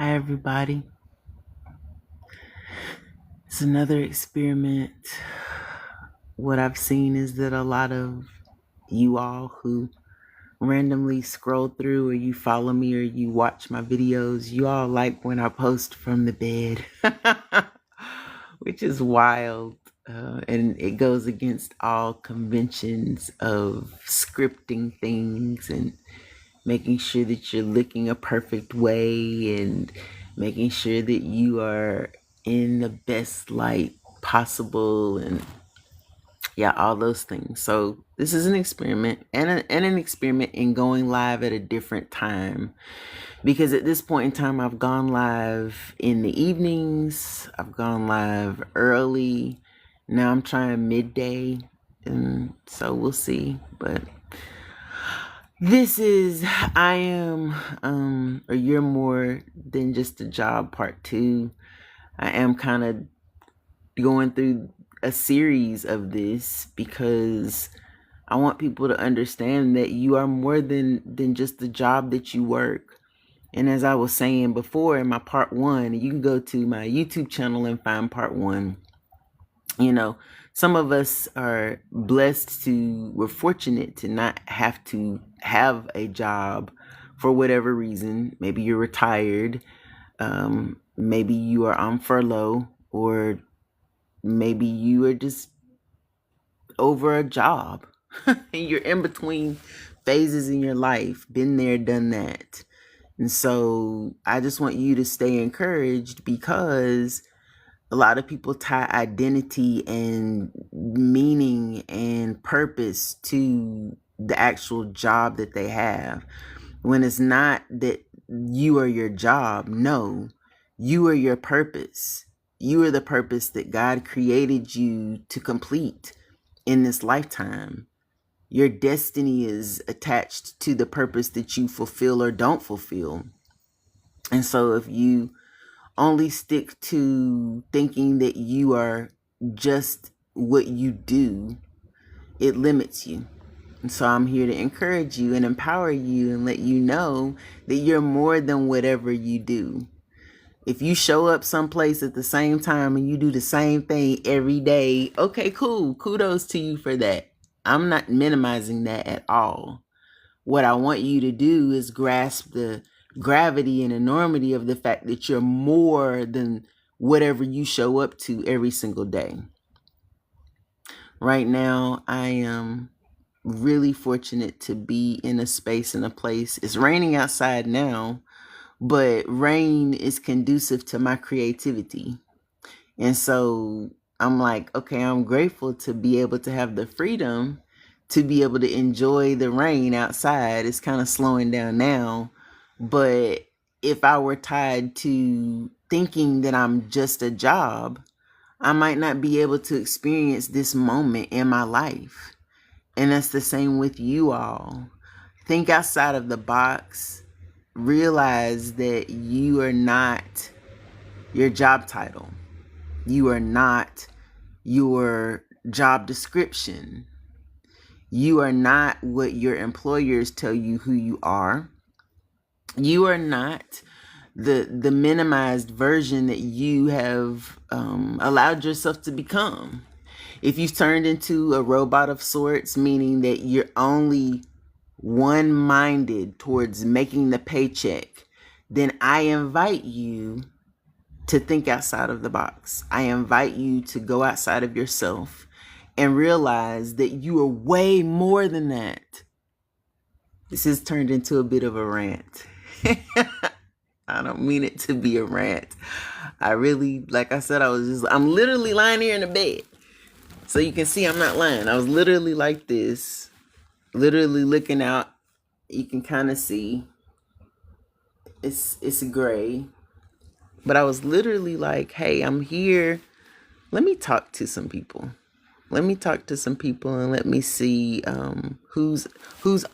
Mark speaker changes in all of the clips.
Speaker 1: Hi, everybody. It's another experiment. What I've seen is that a lot of you all who randomly scroll through or you follow me or you watch my videos, you all like when I post from the bed, which is wild. And it goes against all conventions of scripting things and making sure that you're looking a perfect way and making sure that you are in the best light possible and yeah, all those things. So this is an experiment and an experiment in going live at a different time, because at this point in time I've gone live in the evenings, I've gone live early, now I'm trying midday, and so we'll see. But this is I am or you're more than just a job part 2. I am kind of going through a series of this because I want people to understand that you are more than just the job that you work. And as I was saying before in my part 1, you can go to my YouTube channel and find part 1. You know, some of us are blessed we're fortunate to not have to have a job for whatever reason. Maybe you're retired, maybe you are on furlough, or maybe you are just over a job. You're in between phases in your life, been there, done that. And so I just want you to stay encouraged, because a lot of people tie identity and meaning and purpose to the actual job that they have, when it's not that you are your job. No, you are your purpose. You are the purpose that God created you to complete in this lifetime. Your destiny is attached to the purpose that you fulfill or don't fulfill. And so if you only stick to thinking that you are just what you do, it limits you. And so I'm here to encourage you and empower you and let you know that you're more than whatever you do. If you show up someplace at the same time and you do the same thing every day, okay, cool. Kudos to you for that. I'm not minimizing that at all. What I want you to do is grasp the gravity and enormity of the fact that you're more than whatever you show up to every single day. Right now, I am really fortunate to be in a space and a place. It's raining outside now, but rain is conducive to my creativity. And so I'm like, okay, I'm grateful to be able to have the freedom to be able to enjoy the rain outside. It's kind of slowing down now. But if I were tied to thinking that I'm just a job, I might not be able to experience this moment in my life. And that's the same with you all. Think outside of the box. Realize that you are not your job title. You are not your job description. You are not what your employers tell you who you are. You are not the minimized version that you have allowed yourself to become. If you've turned into a robot of sorts, meaning that you're only one-minded towards making the paycheck, then I invite you to think outside of the box. I invite you to go outside of yourself and realize that you are way more than that. This has turned into a bit of a rant. I don't mean it to be a rant. I really, like I said, I'm literally lying here in the bed. So you can see I'm not lying. I was literally like this, literally looking out. You can kind of see it's gray. But I was literally like, hey, I'm here. Let me talk to some people. Let me talk to some people and let me see who's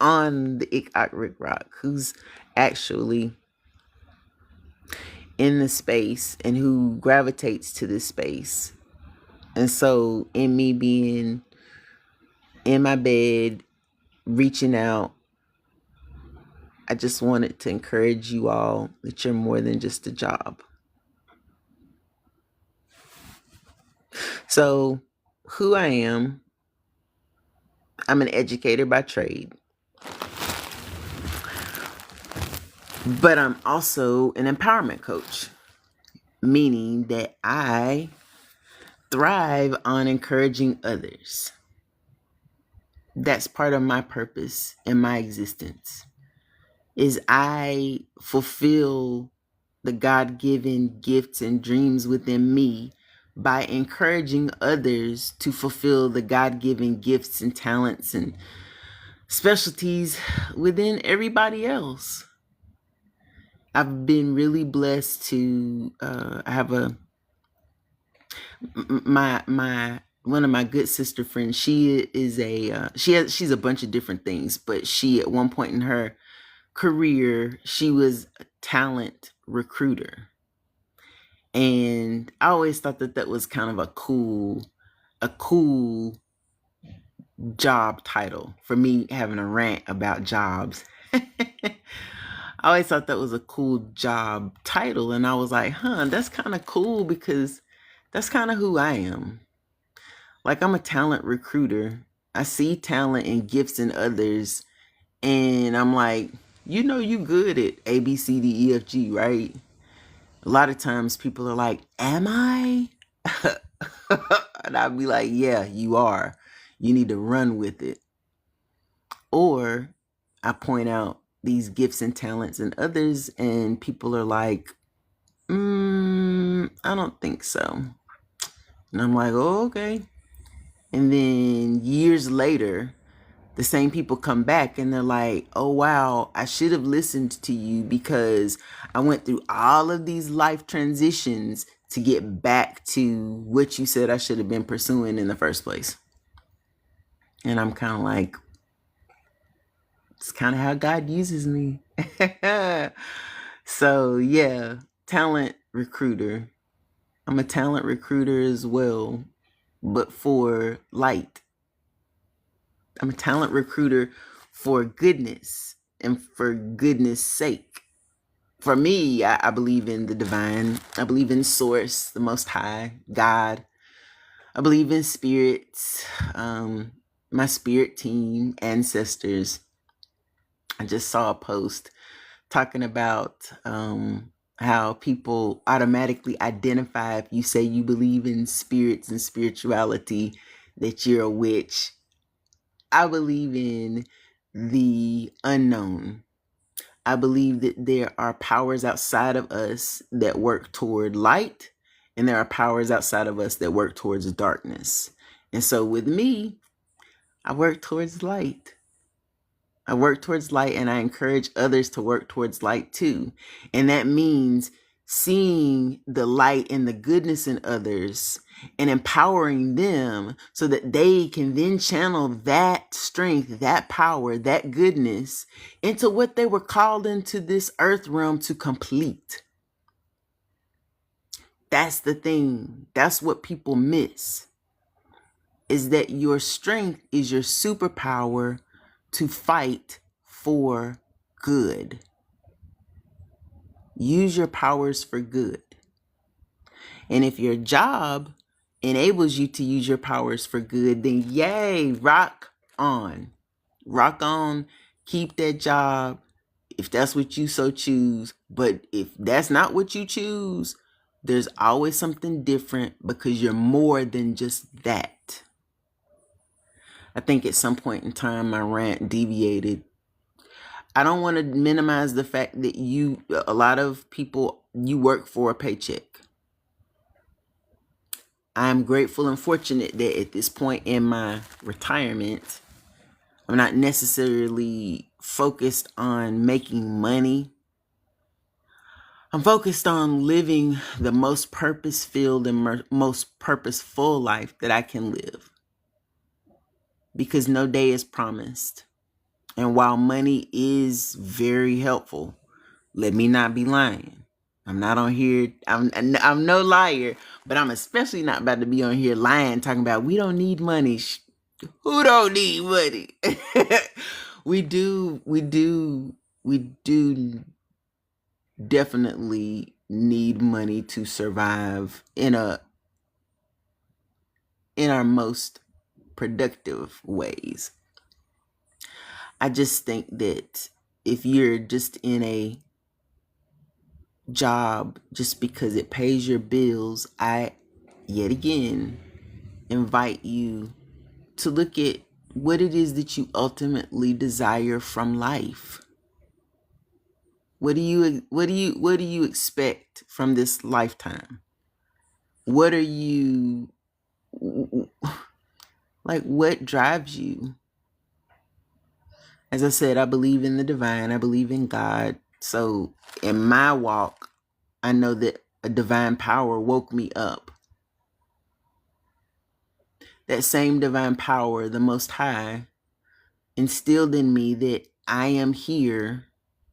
Speaker 1: on the Ik Ak Rick Rock, who's actually in the space and who gravitates to this space. And so in me being in my bed, reaching out, I just wanted to encourage you all that you're more than just a job. So, who I am, I'm an educator by trade, but I'm also an empowerment coach, meaning that I thrive on encouraging others. That's part of my purpose in my existence, is I fulfill the God-given gifts and dreams within me by encouraging others to fulfill the God-given gifts and talents and specialties within everybody else. I've been really blessed to I have my one of my good sister friends. She is she's a bunch of different things, but she at one point in her career, she was a talent recruiter. And I always thought that that was kind of a cool job title for me, having a rant about jobs. I always thought that was a cool job title. And I was like, that's kind of cool, because that's kind of who I am. Like, I'm a talent recruiter. I see talent and gifts in others. And I'm like, you good at A, B, C, D, E, F, G, right? A lot of times people are like, am I? And I'd be like, yeah, you are. You need to run with it. Or I point out these gifts and talents in others, and people are like, I don't think so. And I'm like, oh, okay. And then years later, the same people come back and they're like, oh, wow, I should have listened to you, because I went through all of these life transitions to get back to what you said I should have been pursuing in the first place. And I'm kind of like, it's kind of how God uses me. So yeah, talent recruiter. I'm a talent recruiter as well, but for light. I'm a talent recruiter for goodness and for goodness sake. For me, I believe in the divine. I believe in source, the most high, God. I believe in spirits, my spirit team, ancestors. I just saw a post talking about how people automatically identify if you say you believe in spirits and spirituality, that you're a witch. I believe in the unknown. I believe that there are powers outside of us that work toward light, and there are powers outside of us that work towards darkness. And so with me, I work towards light. I work towards light, and I encourage others to work towards light too. And that means seeing the light and the goodness in others and empowering them so that they can then channel that strength, that power, that goodness into what they were called into this earth realm to complete. That's the thing. That's what people miss, is that your strength is your superpower to fight for good. Use your powers for good. And if your job enables you to use your powers for good, then yay, rock on. Rock on, keep that job if that's what you so choose. But if that's not what you choose, there's always something different, because you're more than just that. I think at some point in time, my rant deviated. I don't want to minimize the fact that a lot of people, you work for a paycheck. I'm grateful and fortunate that at this point in my retirement, I'm not necessarily focused on making money. I'm focused on living the most purpose-filled and most purposeful life that I can live, because no day is promised. And while money is very helpful, let me not be lying. I'm not on here. I'm no liar, but I'm especially not about to be on here lying, talking about we don't need money. Who don't need money? We do we do definitely need money to survive in our most productive ways. I just think that if you're just in a job just because it pays your bills, I yet again invite you to look at what it is that you ultimately desire from life. What do you expect from this lifetime? What are you like, what drives you? As I said, I believe in the divine. I believe in God. So in my walk, I know that a divine power woke me up. That same divine power, the Most High, instilled in me that I am here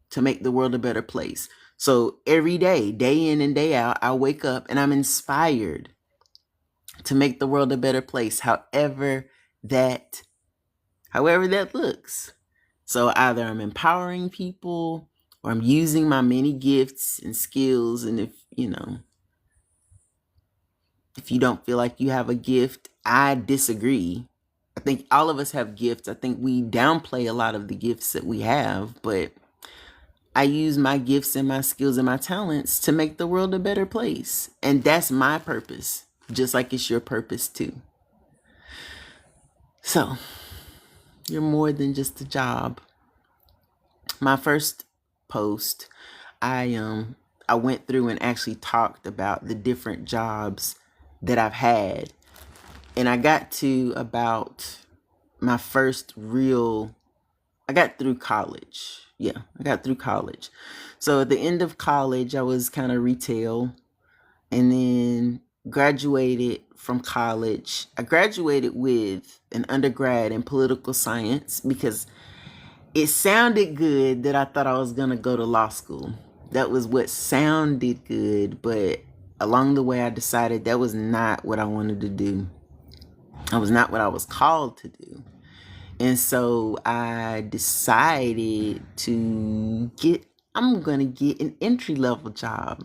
Speaker 1: to make the world a better place. So every day in and day out, I wake up and I'm inspired to make the world a better place, however that looks. So either I'm empowering people or I'm using my many gifts and skills. And if you don't feel like you have a gift, I disagree. I think all of us have gifts. I think we downplay a lot of the gifts that we have, but I use my gifts and my skills and my talents to make the world a better place. And that's my purpose, just like it's your purpose too. So you're more than just a job. My first post, I went through and actually talked about the different jobs that I've had. And I got to about my first I got through college. Yeah, I got through college. So at the end of college, I was kind of retail, and then graduated from college. I graduated with an undergrad in political science because it sounded good that I thought I was going to go to law school. That was what sounded good, but along the way I decided that was not what I wanted to do. That was not what I was called to do. And so I decided I'm going to get an entry-level job.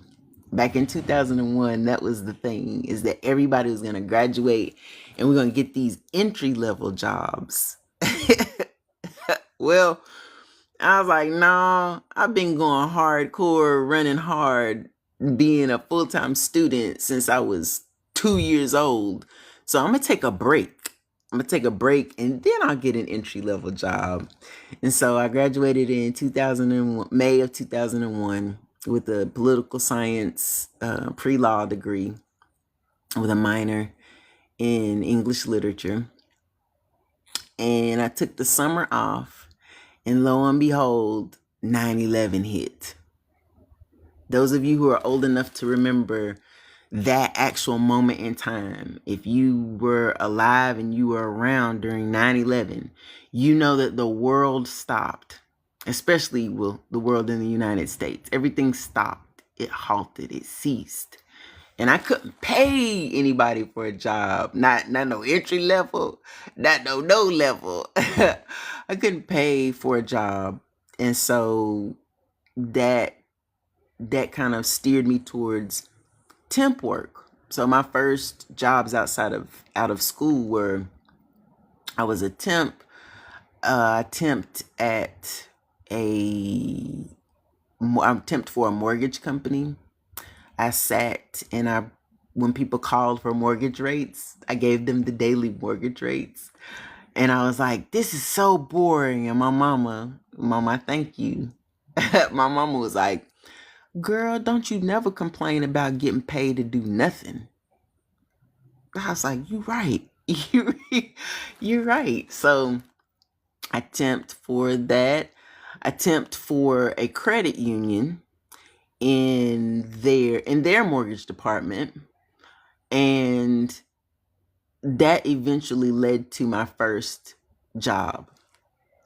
Speaker 1: Back in 2001, that was the thing, is that everybody was going to graduate and we're going to get these entry-level jobs. Well, I was like, nah, I've been going hardcore, running hard, being a full-time student since I was 2 years old. So I'm going to take a break. And then I'll get an entry-level job. And so I graduated in May of 2001 with a political science pre-law degree with a minor in English literature. And I took the summer off, and lo and behold, 9/11 hit. Those of you who are old enough to remember that actual moment in time, if you were alive and you were around during 9/11, you know that the world stopped, especially the world in the United States. Everything stopped. It halted. It ceased. And I couldn't pay anybody for a job. Not no entry level, not no level. I couldn't pay for a job. And so that kind of steered me towards temp work. So my first jobs out of school were, I was a temp. I temped for a mortgage company. I sat and when people called for mortgage rates, I gave them the daily mortgage rates. And I was like, this is so boring. And my mama, thank you. My mama was like, girl, don't you never complain about getting paid to do nothing. I was like, you're right. You're right. So I temped for that. I temped for a credit union in their mortgage department. And that eventually led to my first job.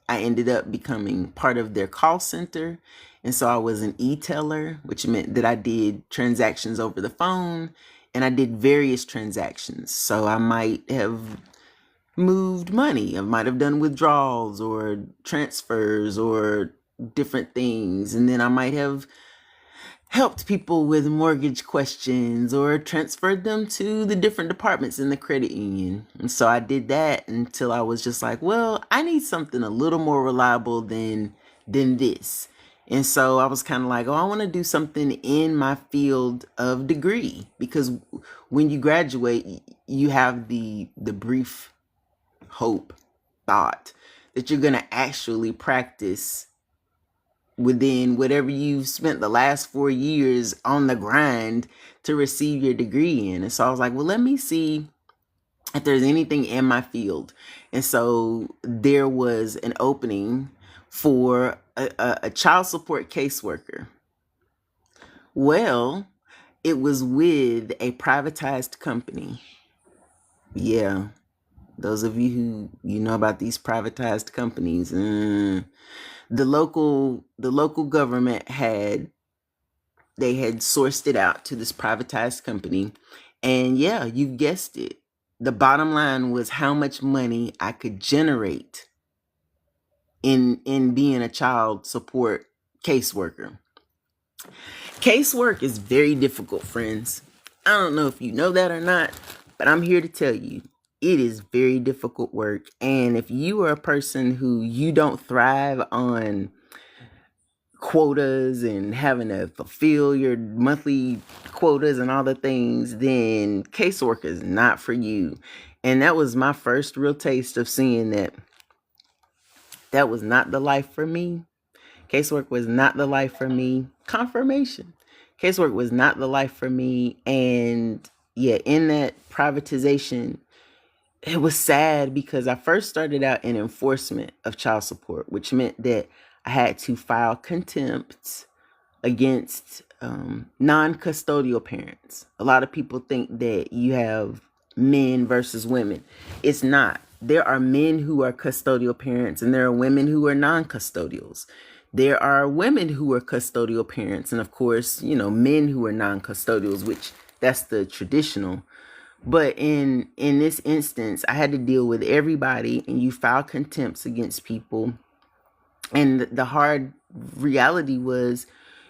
Speaker 1: I ended up becoming part of their call center. And so I was an e-teller, which meant that I did transactions over the phone, and I did various transactions. So I might have moved money. I might have done withdrawals or transfers or different things. And then I might have helped people with mortgage questions or transferred them to the different departments in the credit union. And so I did that until I was just like, well, I need something a little more reliable than this. And so I was kind of like, oh, I want to do something in my field of degree, because when you graduate, you have the brief hope, thought that you're going to actually practice within whatever you've spent the last 4 years on the grind to receive your degree in. And so I was like, well, let me see if there's anything in my field. And so there was an opening for a child support caseworker. Well, it was with a privatized company. Yeah, those of you who know about these privatized companies, the local government had sourced it out to this privatized company. And yeah, you guessed it. The bottom line was how much money I could generate in being a child support caseworker. Casework is very difficult, friends. I don't know if you know that or not, but I'm here to tell you, it is very difficult work. And if you are a person who you don't thrive on quotas and having to fulfill your monthly quotas and all the things, then casework is not for you. And that was my first real taste of seeing that was not the life for me. Casework was not the life for me. Confirmation. Casework was not the life for me. And yeah, in that privatization, it was sad because I first started out in enforcement of child support, which meant that I had to file contempt against non-custodial parents. A lot of people think that you have men versus women. It's not. There are men who are custodial parents and there are women who are non-custodials. There are women who are custodial parents and of course, men who are non-custodials, which that's the traditional. But in this instance, I had to deal with everybody, and you file contempts against people. And the hard reality was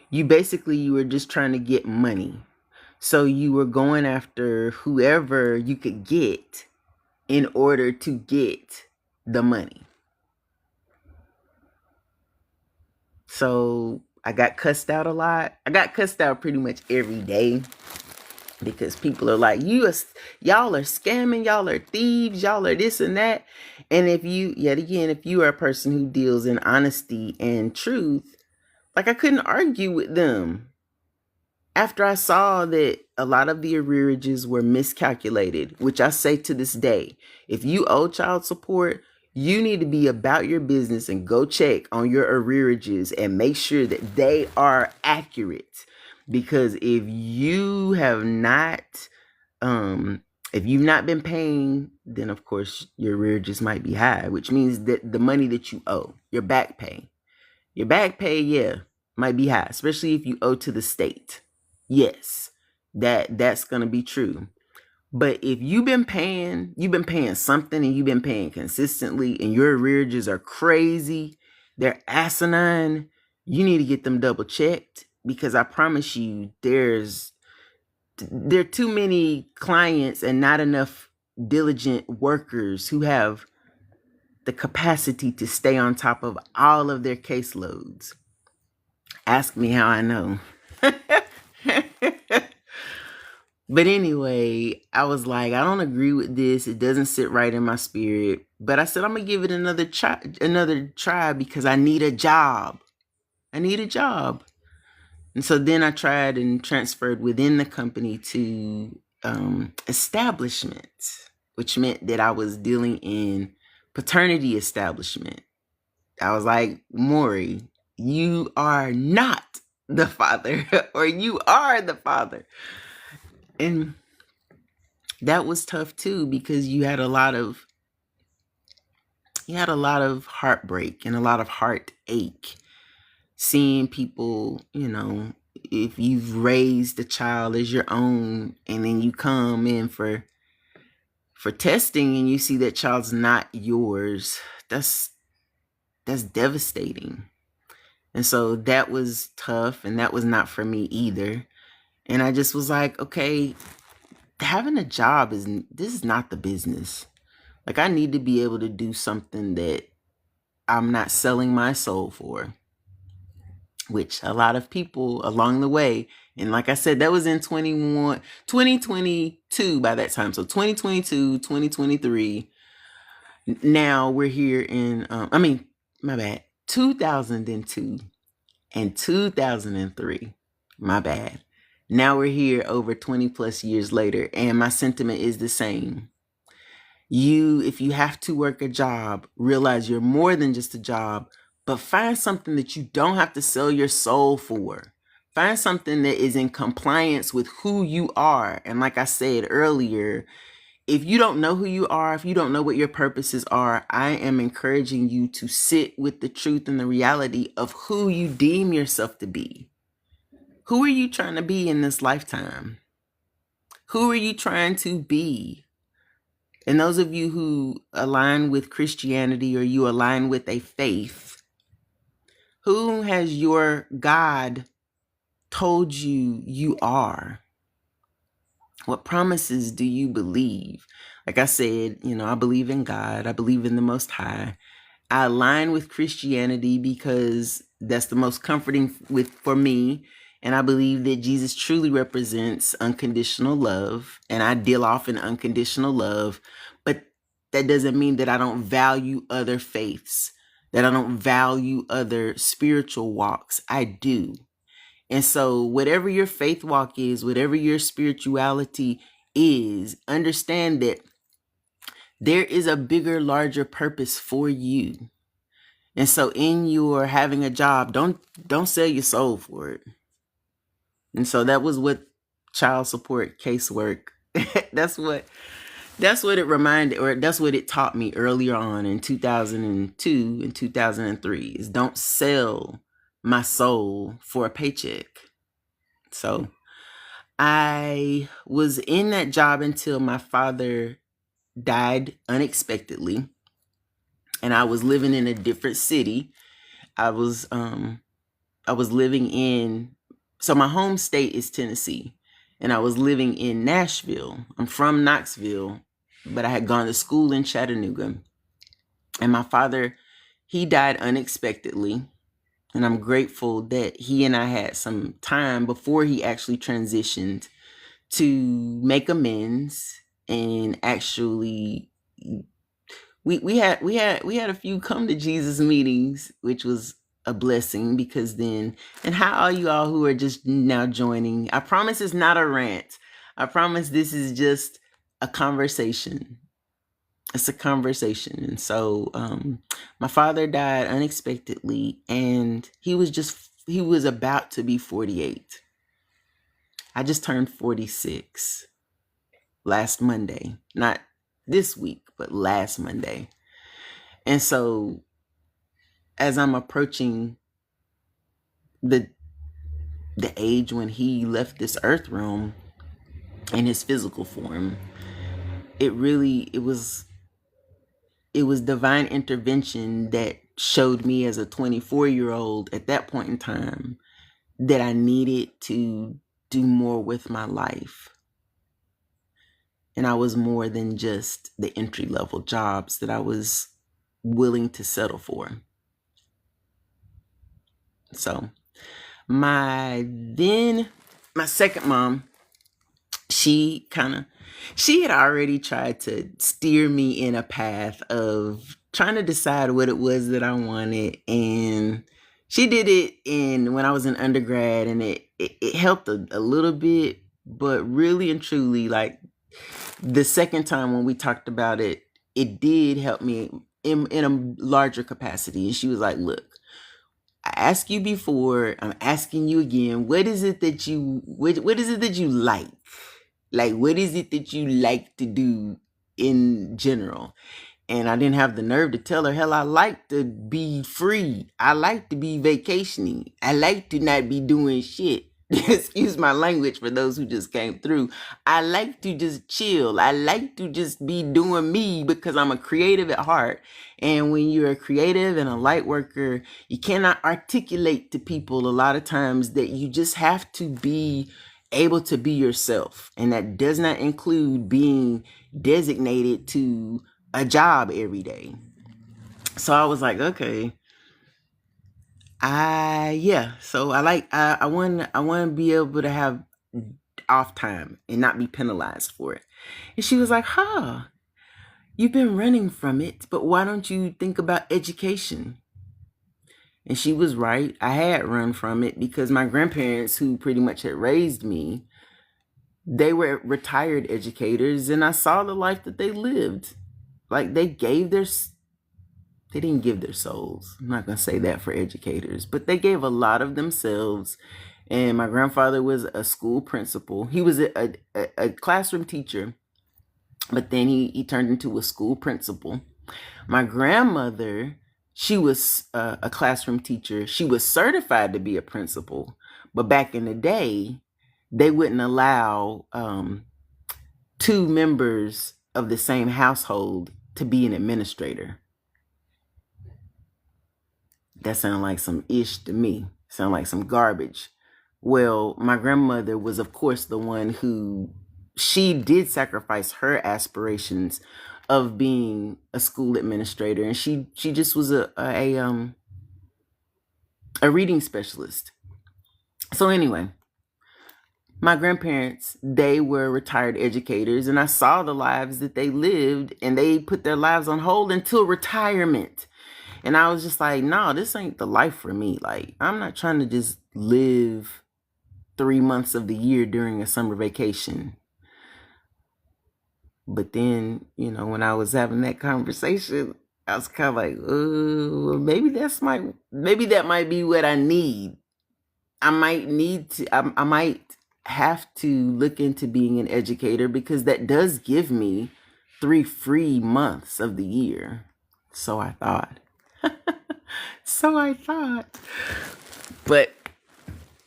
Speaker 1: you were just trying to get money. So you were going after whoever you could get in order to get the money. So I got cussed out a lot. I got cussed out pretty much every day because people are like, y'all are scamming, y'all are thieves, y'all are this and that. And if you are a person who deals in honesty and truth, like I couldn't argue with them. After I saw that a lot of the arrearages were miscalculated, which I say to this day, if you owe child support, you need to be about your business and go check on your arrearages and make sure that they are accurate. Because if you have not, if you've not been paying, then of course your arrearages might be high, which means that the money that you owe, your back pay, yeah, might be high, especially if you owe to the state. Yes, that's gonna be true. But if you've been paying something and you've been paying consistently and your arrearages are crazy, they're asinine, you need to get them double checked, because I promise you there are too many clients and not enough diligent workers who have the capacity to stay on top of all of their caseloads. Ask me how I know. But anyway, I was like, I don't agree with this. It doesn't sit right in my spirit. But I said, I'm going to give it another try because I need a job. And so then I tried and transferred within the company to establishment, which meant that I was dealing in paternity establishment. I was like, Maury, you are not the father, or you are the father. And that was tough too, because you had a lot of heartbreak and a lot of heartache seeing people, if you've raised a child as your own and then you come in for testing and you see that child's not yours. That's devastating. And so that was tough, and that was not for me either. And I just was like, okay, having a job this is not the business. Like, I need to be able to do something that I'm not selling my soul for, which a lot of people along the way, and like I said, that was in 2022 by that time. So 2022, 2023. Now we're here in, my bad, 2002 and 2003. My bad. Now we're here over 20 plus years later, and my sentiment is the same. If you have to work a job, realize you're more than just a job, but find something that you don't have to sell your soul for. Find something that is in compliance with who you are. And like I said earlier, if you don't know who you are, if you don't know what your purposes are, I am encouraging you to sit with the truth and the reality of who you deem yourself to be. Who are you trying to be in this lifetime? Who are you trying to be? And those of you who align with Christianity, or you align with a faith, who has your God told you you are? What promises do you believe? Like I said, I believe in God. I believe in the Most High. I align with Christianity because that's the most comforting for me. And I believe that Jesus truly represents unconditional love. And I deal off in unconditional love. But that doesn't mean that I don't value other faiths, that I don't value other spiritual walks. I do. And so whatever your faith walk is, whatever your spirituality is, understand that there is a bigger, larger purpose for you. And so in your having a job, don't sell your soul for it. And so that was what child support casework, that's what it reminded, or that's what it taught me earlier on in 2002 and 2003, is don't sell my soul for a paycheck. So I was in that job until my father died unexpectedly, and I was living in a different city. I was living in, so my home state is Tennessee, and I was living in Nashville. I'm from Knoxville, but I had gone to school in Chattanooga. And my father, he died unexpectedly. And I'm grateful that he and I had some time before he actually transitioned to make amends, and actually we had a few come to Jesus meetings, which was a blessing, because then, and how are you all who are just now joining? I promise it's not a rant. I promise this is just a conversation. It's a conversation. And so my father died unexpectedly, and he was about to be 48. I just turned 46 last Monday, not this week, but last Monday. And so as I'm approaching the age when he left this earth realm in his physical form, it was divine intervention that showed me as a 24-year-old at that point in time that I needed to do more with my life. And I was more than just the entry-level jobs that I was willing to settle for. So my second mom, she had already tried to steer me in a path of trying to decide what it was that I wanted. And she did it when I was in undergrad, and it helped a little bit, but really and truly, like the second time when we talked about it, it did help me in a larger capacity. And she was like, look, I asked you before, I'm asking you again, what is it that you like? Like, what is it that you like to do in general? And I didn't have the nerve to tell her, hell, I like to be free. I like to be vacationing. I like to not be doing shit. excuse my language for those who just came through. I like to just chill. I like to just be doing me because I'm a creative at heart. And when you're a creative and a light worker, you cannot articulate to people a lot of times that you just have to be able to be yourself. And that does not include being designated to a job every day. So I was like, okay, so I want to be able to have off time and not be penalized for it. And she was like, huh, you've been running from it, but why don't you think about education? And she was right. I had run from it because my grandparents, who pretty much had raised me, they were retired educators, and I saw the life that they lived. Like they didn't give their souls. I'm not going to say that for educators, but they gave a lot of themselves. And my grandfather was a school principal. He was a classroom teacher, but then he turned into a school principal. My grandmother, she was a classroom teacher. She was certified to be a principal, but back in the day, they wouldn't allow two members of the same household to be an administrator. That sounded like some ish to me. Sound like some garbage. Well, my grandmother was, of course, the one who she did sacrifice her aspirations of being a school administrator, and she just was a reading specialist. So anyway, my grandparents, they were retired educators, and I saw the lives that they lived, and they put their lives on hold until retirement. And I was just like, no, this ain't the life for me. Like, I'm not trying to just live 3 months of the year during a summer vacation. But then, when I was having that conversation, I was kind of like, oh, maybe that might be what I need. I might have to look into being an educator because that does give me 3 free months of the year. So I thought. But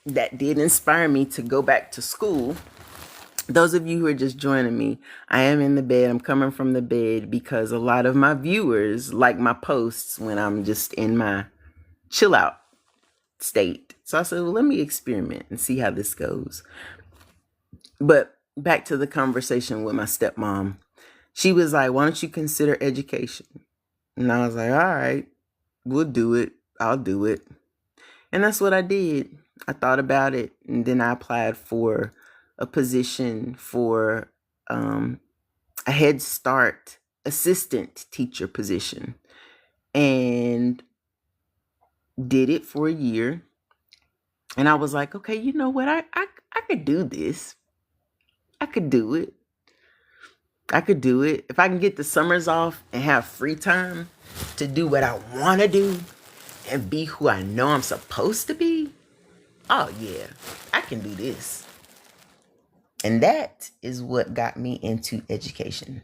Speaker 1: that did inspire me to go back to school. Those of you who are just joining me, I am in the bed. I'm coming from the bed because a lot of my viewers like my posts when I'm just in my chill out state. So I said, well, let me experiment and see how this goes. But back to the conversation with my stepmom. She was like, why don't you consider education? And I was like, all right, we'll do it. I'll do it. And that's what I did. I thought about it, and then I applied for a position for a Head Start assistant teacher position, and did it for a year. And I was like, okay, you know what? I could do this. I could do it. If I can get the summers off and have free time to do what I want to do and be who I know I'm supposed to be. Oh yeah, I can do this. And that is what got me into education.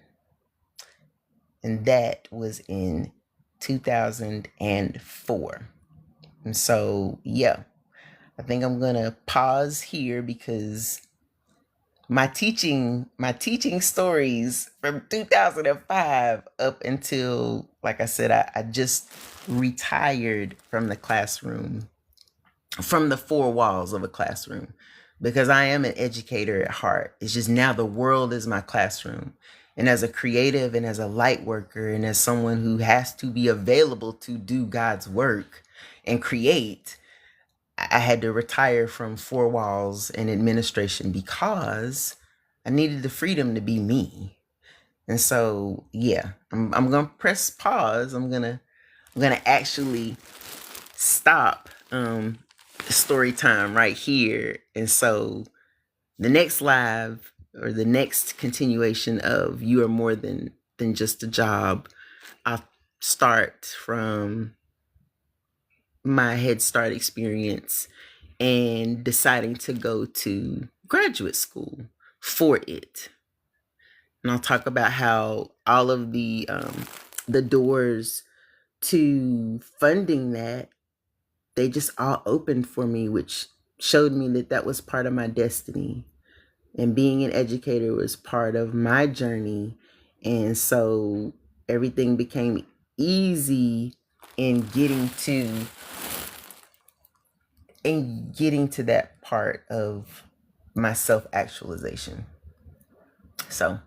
Speaker 1: And that was in 2004. And so, yeah, I think I'm going to pause here because my teaching stories from 2005 up until, like I said, I just retired from the classroom, from the four walls of a classroom, because I am an educator at heart. It's just now the world is my classroom. And as a creative and as a light worker and as someone who has to be available to do God's work and create, I had to retire from four walls and administration because I needed the freedom to be me. And so, yeah, I'm going to press pause. I'm going to actually stop story time right here. And so the next live or the next continuation of You Are More Than Just a Job, I'll start from my Head Start experience and deciding to go to graduate school for it. And I'll talk about how all of the doors to funding that, they just all opened for me, which showed me that that was part of my destiny. And being an educator was part of my journey. And so everything became easy in getting to that part of my self-actualization. So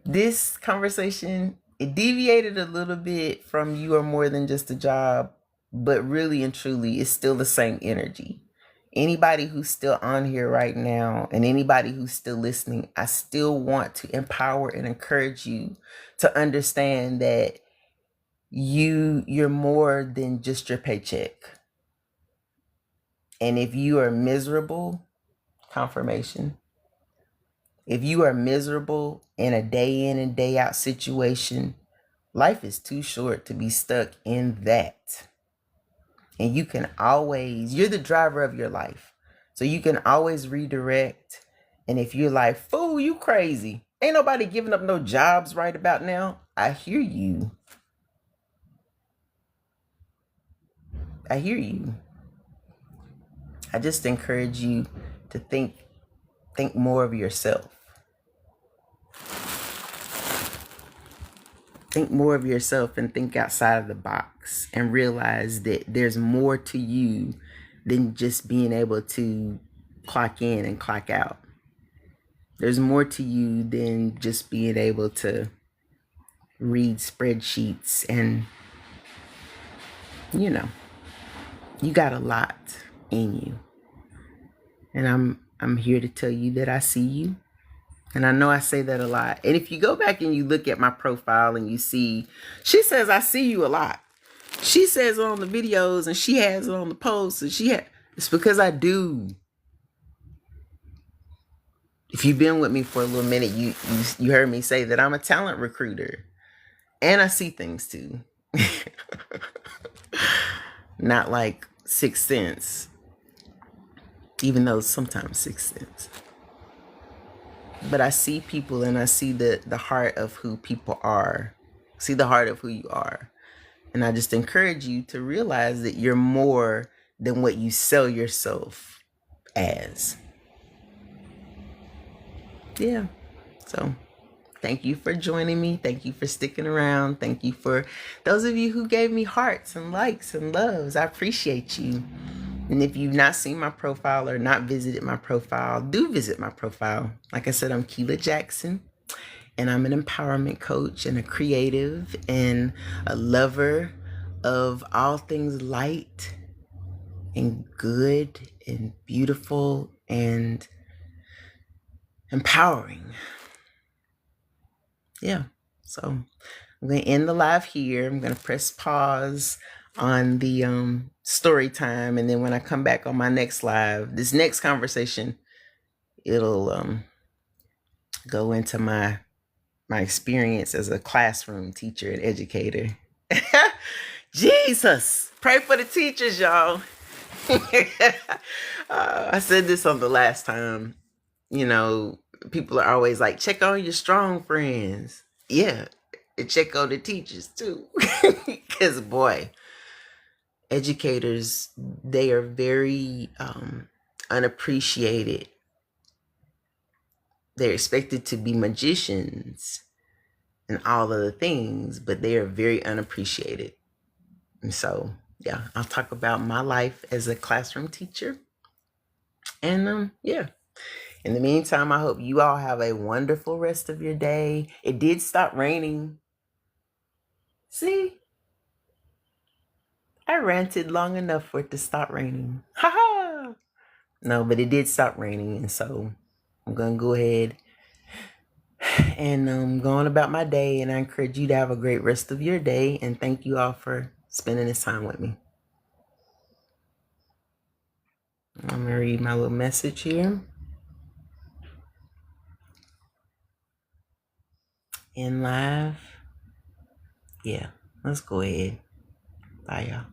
Speaker 1: this conversation, it deviated a little bit from you are more than just a job, but really and truly it's still the same energy. Anybody who's still on here right now and anybody who's still listening, I still want to empower and encourage you to understand that you're more than just your paycheck. And if you are miserable, confirmation. If you are miserable in a day in and day out situation, life is too short to be stuck in that. And you can always, you're the driver of your life. So you can always redirect. And if you're like, fool, you crazy. Ain't nobody giving up no jobs right about now. I hear you. I hear you. I just encourage you to think more of yourself. Think more of yourself and think outside of the box and realize that there's more to you than just being able to clock in and clock out. There's more to you than just being able to read spreadsheets and, you got a lot in you. And I'm here to tell you that I see you. And I know I say that a lot. And if you go back and you look at my profile and you see, she says, I see you a lot. She says it on the videos and she has it on the posts and it's because I do. If you've been with me for a little minute, you heard me say that I'm a talent recruiter and I see things too. Not like Sixth Sense, even though sometimes Sixth Sense. But I see people and I see the heart of who people are. See the heart of who you are. And I just encourage you to realize that you're more than what you sell yourself as. Yeah. So thank you for joining me. Thank you for sticking around. Thank you for those of you who gave me hearts and likes and loves. I appreciate you. And if you've not seen my profile or not visited my profile, do visit my profile. Like I said, I'm Keela Jackson, and I'm an empowerment coach and a creative and a lover of all things light and good and beautiful and empowering. Yeah. So I'm going to end the live here. I'm going to press pause on the story time, and then when I come back on my next live, this next conversation, it'll go into my experience as a classroom teacher and educator. Jesus, pray for the teachers, y'all. I said this on the last time. People are always like, check on your strong friends. Yeah, and check on the teachers too. Because boy, educators, they are very unappreciated. They're expected to be magicians and all of the things, but they are very unappreciated. And so, yeah, I'll talk about my life as a classroom teacher. And yeah. In the meantime, I hope you all have a wonderful rest of your day. It did stop raining. See? I ranted long enough for it to stop raining. Ha ha! No, but it did stop raining, and so I'm going to go ahead and go on about my day, and I encourage you to have a great rest of your day, and thank you all for spending this time with me. I'm going to read my little message here. In live. Yeah, let's go ahead. Bye, y'all.